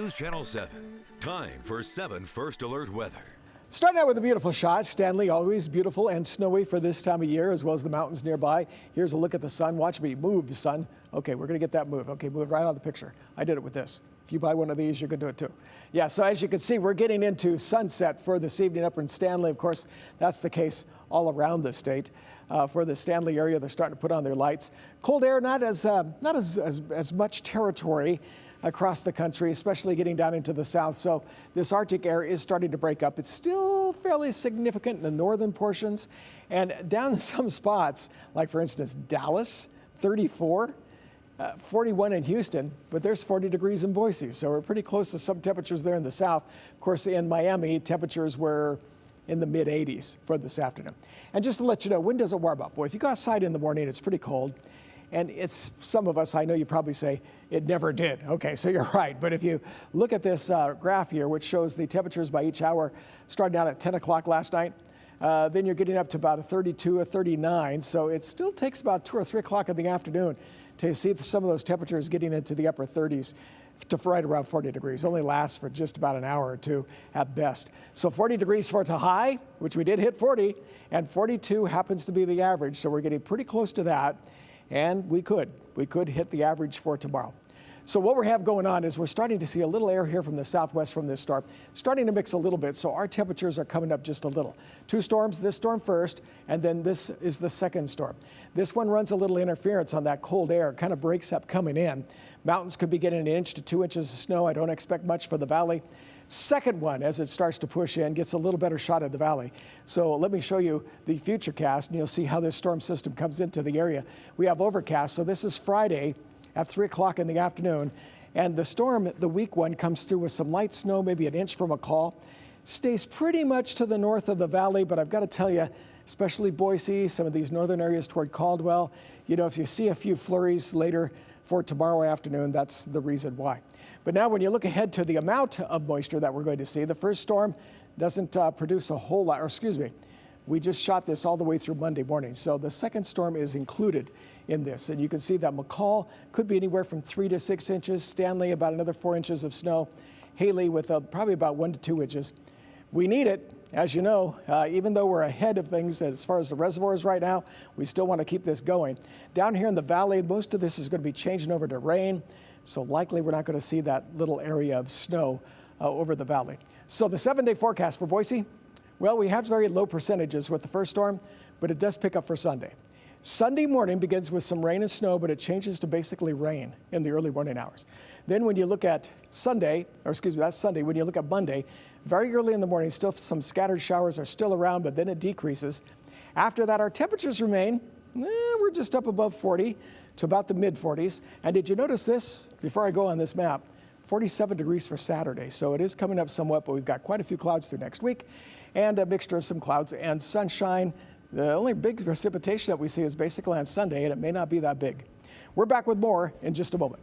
News Channel 7. Time for 7 First Alert weather. Starting out with a beautiful shot. Stanley, always beautiful and snowy for this time of year, as well as the mountains nearby. Here's a look at the sun. Watch me move, sun. Okay, we're going to get that move. Okay, move right out of the picture. I did it with this. If you buy one of these, you can do it too. Yeah, so as you can see, we're getting into sunset for this evening up in Stanley. Of course, that's the case all around the state. For the Stanley area, they're starting to put on their lights. Cold air, not as much territory across the country, especially getting down into the south. So this Arctic air is starting to break up. It's still fairly significant in the northern portions and down in some spots, like for instance, Dallas, 34, 41 in Houston, but there's 40 degrees in Boise. So we're pretty close to some temperatures there in the south. Of course, in Miami, temperatures were in the mid 80s for this afternoon. And just to let you know, when does it warm up? Boy, if you go outside in the morning, it's pretty cold. And it's some of us, I know you probably say, it never did. Okay, so you're right. But if you look at this graph here, which shows the temperatures by each hour, starting out at 10 o'clock last night, then you're getting up to about a 32, a 39. So it still takes about 2 or 3 o'clock in the afternoon to see some of those temperatures getting into the upper 30s to right around 40 degrees. Only lasts for just about an hour or two at best. So 40 degrees for a high, which we did hit 40, and 42 happens to be the average. So we're getting pretty close to that. And we could hit the average for tomorrow. So what we have going on is we're starting to see a little air here from the southwest from this storm, starting to mix a little bit. So our temperatures are coming up just a little. 2 storms, this storm first, and then this is the second storm. This one runs a little interference on that cold air, kind of breaks up coming in. Mountains could be getting 1 inch to 2 inches of snow. I don't expect much for the valley. Second one, as it starts to push in, gets a little better shot at the valley. So let me show you the future cast, and you'll see how this storm system comes into the area. We have overcast, so this is Friday at 3 o'clock in the afternoon. And the storm, the weak one, comes through with some light snow, maybe 1 inch from McCall. Stays pretty much to the north of the valley, but I've got to tell you, especially Boise, some of these northern areas toward Caldwell, you know, if you see a few flurries later for tomorrow afternoon, that's the reason why. But now when you look ahead to the amount of moisture that we're going to see, the first storm doesn't produce a whole lot, or excuse me, we just shot this all the way through Monday morning. So the second storm is included in this. And you can see that McCall could be anywhere from 3 to 6 inches, Stanley about another 4 inches of snow, Haley with probably about 1 to 2 inches. We need it, as you know, even though we're ahead of things as far as the reservoirs right now, we still want to keep this going. Down here in the valley, most of this is going to be changing over to rain. So likely we're not going to see that little area of snow over the valley. So the 7-day forecast for Boise, well, we have very low percentages with the first storm, but it does pick up for Sunday. Sunday morning begins with some rain and snow, but it changes to basically rain in the early morning hours. Then when you look at Sunday, or excuse me, that's Sunday, when you look at Monday, very early in the morning, still some scattered showers are still around, but then it decreases. After that, our temperatures remain, we're just up above 40 to about the mid 40s. And did you notice this before I go on this map? 47 degrees for Saturday. So it is coming up somewhat, but we've got quite a few clouds through next week and a mixture of some clouds and sunshine. The only big precipitation that we see is basically on Sunday, and it may not be that big. We're back with more in just a moment.